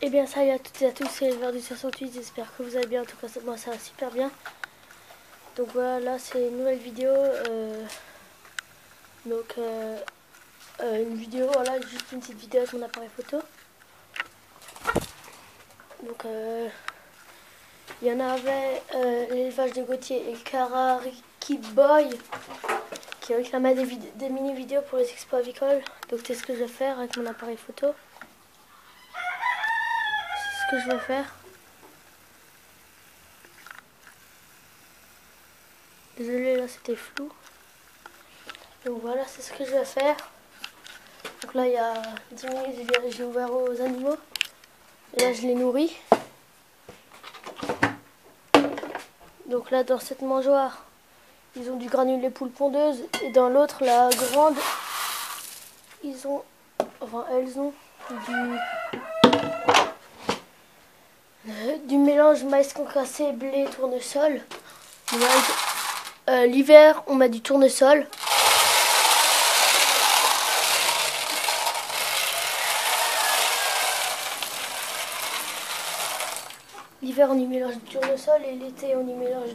Eh bien salut à toutes et à tous, c'est Elver du 68, j'espère que vous allez bien, en tout cas moi ça va super bien. Donc voilà, là c'est une nouvelle vidéo, une vidéo, voilà, juste une petite vidéo avec mon appareil photo. Donc il y en avait l'élevage de Gauthier et le Karaki Boy qui réclamaient des mini-vidéos pour les expos avicoles. Donc c'est ce que je vais faire avec mon appareil photo. C'est ce que je vais faire. Désolé, là c'était flou. Donc voilà, c'est ce que je vais faire. Donc là, il y a 10 minutes, j'ai ouvert aux animaux. Et là, je les nourris. Donc là, dans cette mangeoire, ils ont du granulé poule pondeuse. Et dans l'autre, la grande, elles ont du mélange maïs concassé, blé, tournesol. L'hiver, on met du tournesol. L'hiver, on y mélange du tournesol et l'été, on y mélange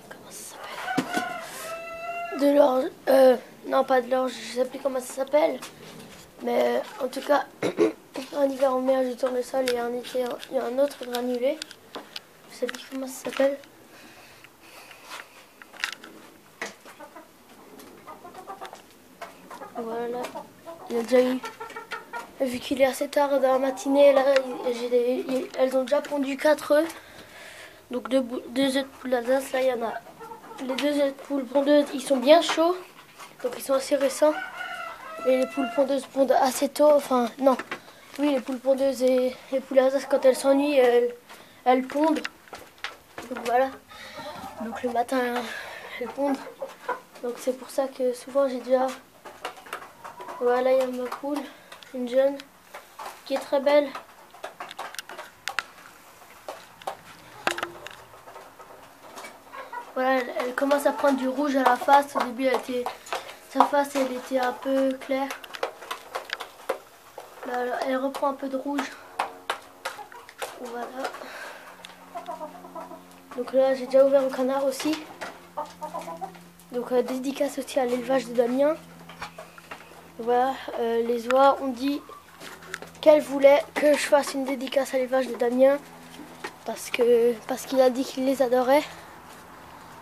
comment ça s'appelle? De l'orge. Non, pas de l'orge, je sais plus comment ça s'appelle. Mais en tout cas, en hiver, on mélange du tournesol et en été, il y a un autre granulé. Je sais plus comment ça s'appelle. Voilà, il y a déjà eu. Vu qu'il est assez tard dans la matinée, là, elles ont déjà pondu 4 œufs. Donc 2 œufs de poule d'Alsace, là, il y en a. Les 2 œufs de poule pondeuses, ils sont bien chauds. Donc ils sont assez récents. Et les poules pondeuses pondent assez tôt. Enfin, non. Oui, les poules pondeuses et les poules Alsace, quand elles s'ennuient, elles pondent. Donc voilà. Donc le matin, elles pondent. Donc c'est pour ça que souvent j'ai déjà... Voilà, il y a ma poule, une jeune, qui est très belle. Voilà, elle commence à prendre du rouge à la face. Au début, sa face, elle était un peu claire. Là, elle reprend un peu de rouge. Voilà. Donc là, j'ai déjà ouvert au canard aussi. Donc dédicace aussi à l'élevage de Damien. Voilà, les oies ont dit qu'elles voulaient que je fasse une dédicace à l'élevage de Damien parce qu'il a dit qu'il les adorait.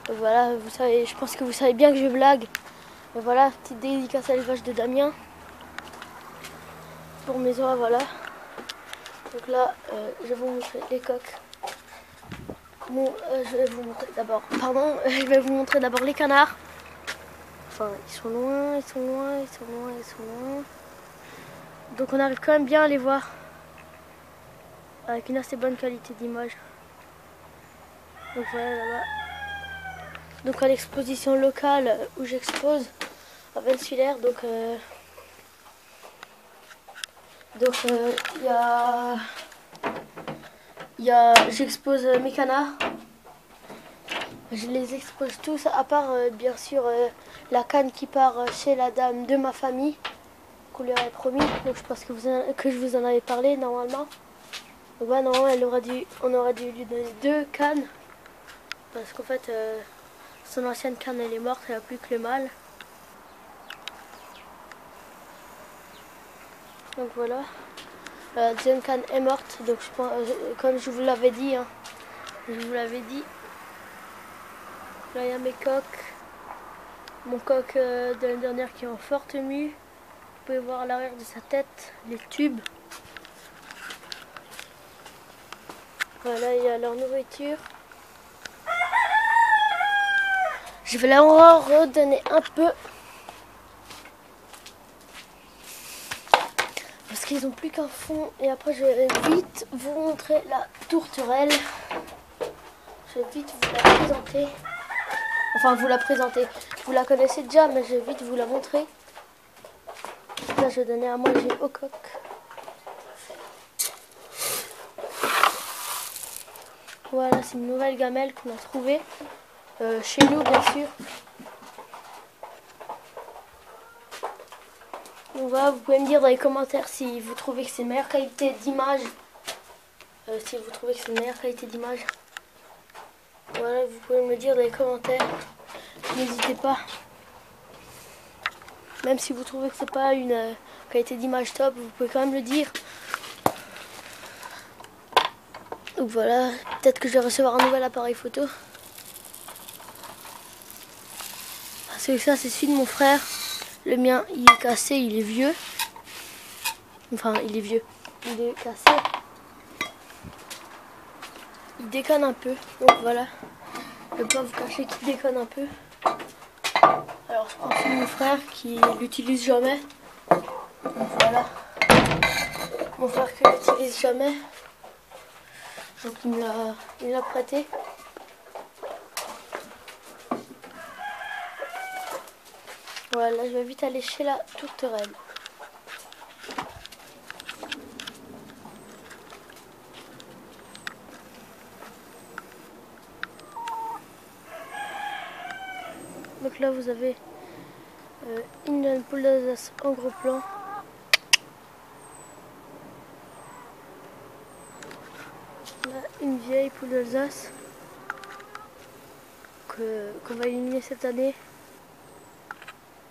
Donc voilà, vous savez, je pense que vous savez bien que je blague. Mais voilà, petite dédicace à l'élevage de Damien pour mes oies, voilà. Donc là, je vais vous montrer les coques. Bon, je vais vous montrer d'abord, pardon, je vais vous montrer d'abord les canards. Enfin, ils sont loin, ils sont loin, ils sont loin, ils sont loin. Donc on arrive quand même bien à les voir. Avec une assez bonne qualité d'image. Donc voilà là-bas. Donc à l'exposition locale où j'expose à Venswiller, j'expose mes canards. Je les expose tous, à part bien sûr la canne qui part chez la dame de ma famille, qu'on lui avait promis. Donc je pense que je vous en avais parlé normalement. Donc voilà, normalement on aurait dû lui donner 2 cannes. Parce qu'en fait, son ancienne canne elle est morte, elle n'a plus que le mâle. Donc voilà. La deuxième canne est morte, donc je pense, comme je vous l'avais dit, hein, je vous l'avais dit. Là il y a mes coques. Mon coq de l'année dernière qui est en forte mue. Vous pouvez voir à l'arrière de sa tête les tubes. Voilà, il y a leur nourriture. Je vais leur redonner un peu. Parce qu'ils n'ont plus qu'un fond. Et après, je vais vite vous montrer la tourterelle. Je vais vite vous la présenter. Enfin, vous la présenter. Vous la connaissez déjà, mais je vais vite vous la montrer. Là, je vais donner à manger au coq. Voilà, c'est une nouvelle gamelle qu'on a trouvée. Chez nous, bien sûr. Donc voilà, vous pouvez me dire dans les commentaires si vous trouvez que c'est meilleure qualité d'image. Si vous trouvez que c'est une meilleure qualité d'image. Voilà, vous pouvez me le dire dans les commentaires. N'hésitez pas. Même si vous trouvez que c'est pas une qualité d'image top, vous pouvez quand même le dire. Donc voilà, peut-être que je vais recevoir un nouvel appareil photo. Parce que ça, c'est celui de mon frère. Le mien, il est cassé, il est vieux. Enfin, il est vieux. Il est cassé. Il déconne un peu. Donc voilà. Je ne vais pas vous cacher qu'il déconne un peu. Alors, je prends celui de mon frère qui l'utilise jamais. Donc voilà. Mon frère qui l'utilise jamais. Donc il me l'a prêté. Voilà, je vais vite aller chez la tourterelle. Donc là vous avez une poule d'Alsace en gros plan. Là, une vieille poule d'Alsace qu'on va éliminer cette année,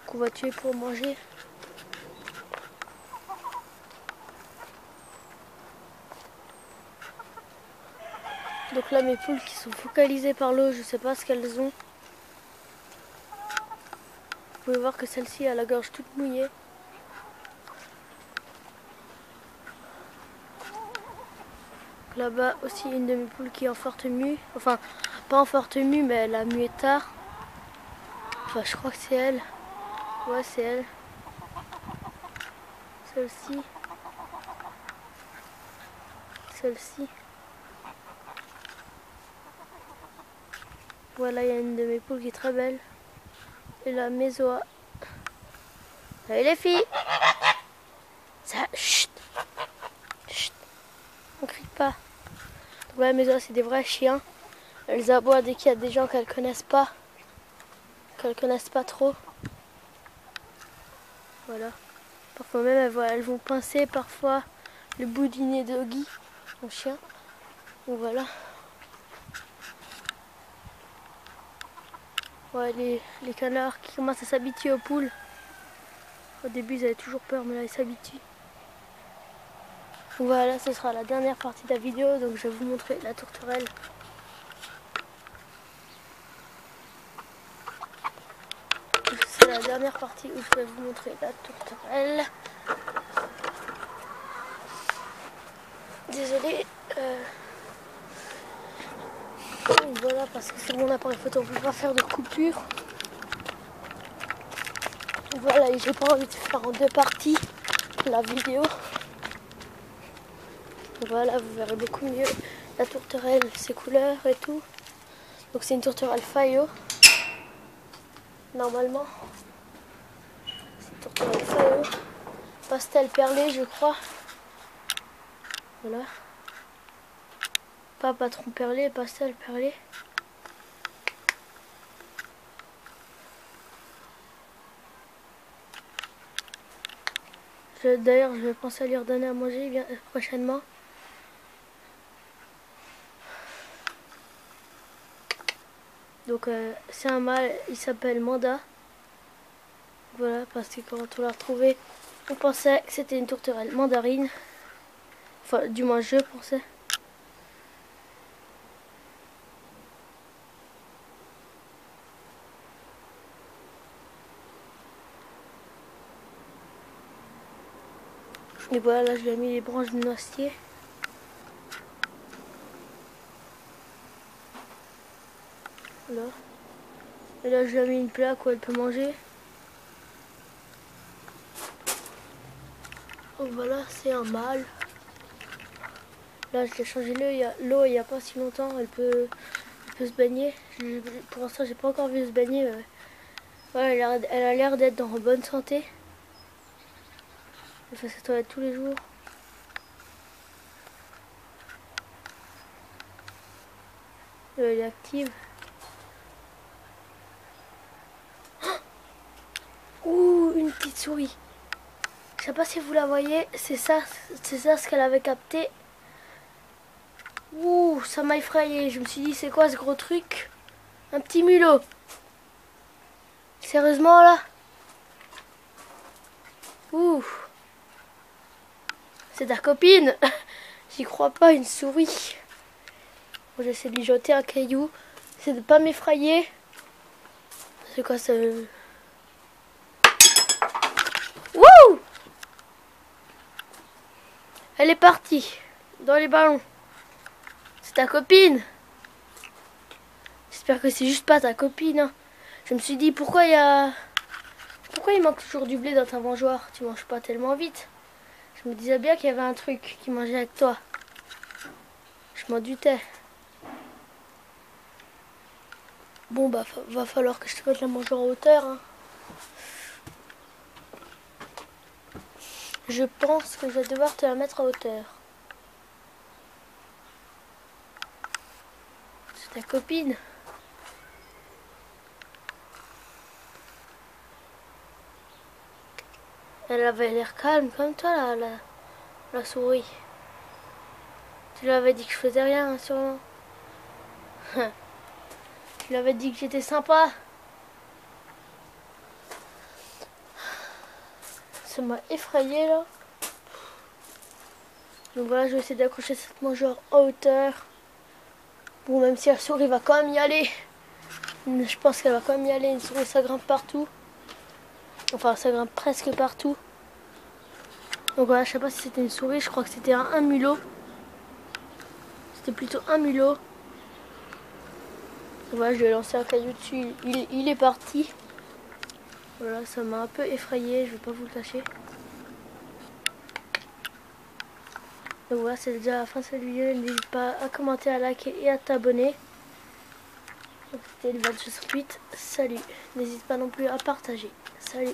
qu'on va tuer pour manger. Donc là mes poules qui sont focalisées par l'eau, je sais pas ce qu'elles ont. Vous pouvez voir que celle-ci a la gorge toute mouillée. Là-bas aussi une de mes poules qui est en forte mue. Enfin, pas en forte mue, mais elle a mué tard. Enfin, je crois que c'est elle. Ouais, c'est elle. Celle-ci. Celle-ci. Voilà, il y a une de mes poules qui est très belle. Et la mésoa. Allez les filles! Ça, chut! Chut! On crie pas. Donc la mésoa, c'est des vrais chiens. Elles aboient dès qu'il y a des gens qu'elles connaissent pas. Qu'elles connaissent pas trop. Voilà. Parfois même, elles vont pincer parfois le bout du nez de Oggy, mon chien. Donc voilà. Ouais, les canards qui commencent à s'habituer aux poules. Au début, ils avaient toujours peur, mais là, ils s'habituent. Donc voilà, ce sera la dernière partie de la vidéo. Donc je vais vous montrer la tourterelle. C'est la dernière partie où je vais vous montrer la tourterelle. Désolée. Voilà, parce que c'est mon appareil photo, on ne peut pas faire de coupure. Voilà, et j'ai pas envie de faire en deux parties la vidéo. Voilà, vous verrez beaucoup mieux la tourterelle, ses couleurs et tout. Donc c'est une tourterelle Fayo. Normalement, c'est une tourterelle Fayo. Pastel perlé, je crois. Voilà. Pas patron perlé, pastel perlé. D'ailleurs, je vais penser à lui redonner à manger bien, prochainement. Donc c'est un mâle, il s'appelle Manda. Voilà, parce que quand on l'a retrouvé, on pensait que c'était une tourterelle mandarine. Enfin, du moins je pensais. Et voilà, là je lui ai mis les branches de noisetier. Là. Et là je lui ai mis une plaque où elle peut manger. Donc voilà, c'est un mâle. Là je l'ai changé l'eau il n'y a pas si longtemps, elle peut se baigner. Pour l'instant j'ai pas encore vu se baigner. Ouais, elle a l'air d'être en bonne santé. Elle fait sa toilette tous les jours. Elle est active. Ouh, une petite souris. sais pas si vous la voyez, c'est ça ce qu'elle avait capté. Ouh, ça m'a effrayé. Je me suis dit, c'est quoi ce gros truc? Un petit mulot. Sérieusement là? Ouh. C'est ta copine. J'y crois pas, une souris. Bon, j'essaie de lui jeter un caillou. C'est de pas m'effrayer. C'est quoi ça? Wouh! Elle est partie. Dans les ballons. C'est ta copine. J'espère que c'est juste pas ta copine. Hein. Je me suis dit, pourquoi il manque toujours du blé dans ta mangeoire? Tu manges pas tellement vite. Je me disais bien qu'il y avait un truc qui mangeait avec toi. Je m'en doutais. Bon, bah, va falloir que je te mette la mangeoire en hauteur. Hein. Je pense que je vais devoir te la mettre en hauteur. C'est ta copine. Elle avait l'air calme comme toi, la souris. Tu lui avais dit que je faisais rien, sûrement. Tu lui avais dit que j'étais sympa. Ça m'a effrayé là. Donc voilà, je vais essayer d'accrocher cette mangeoire en hauteur. Bon, même si la souris va quand même y aller. Je pense qu'elle va quand même y aller. Une souris, ça grimpe partout. Enfin, ça grimpe presque partout. Donc voilà, je sais pas si c'était une souris. Je crois que c'était un mulot. C'était plutôt un mulot. Voilà, je lui ai lancé un caillou dessus. Il est parti. Voilà, ça m'a un peu effrayé. Je vais pas vous le cacher. Donc voilà, c'est déjà la fin de cette vidéo. N'hésite pas à commenter, à liker et à t'abonner. C'était le 28. Salut. N'hésite pas non plus à partager. Salut.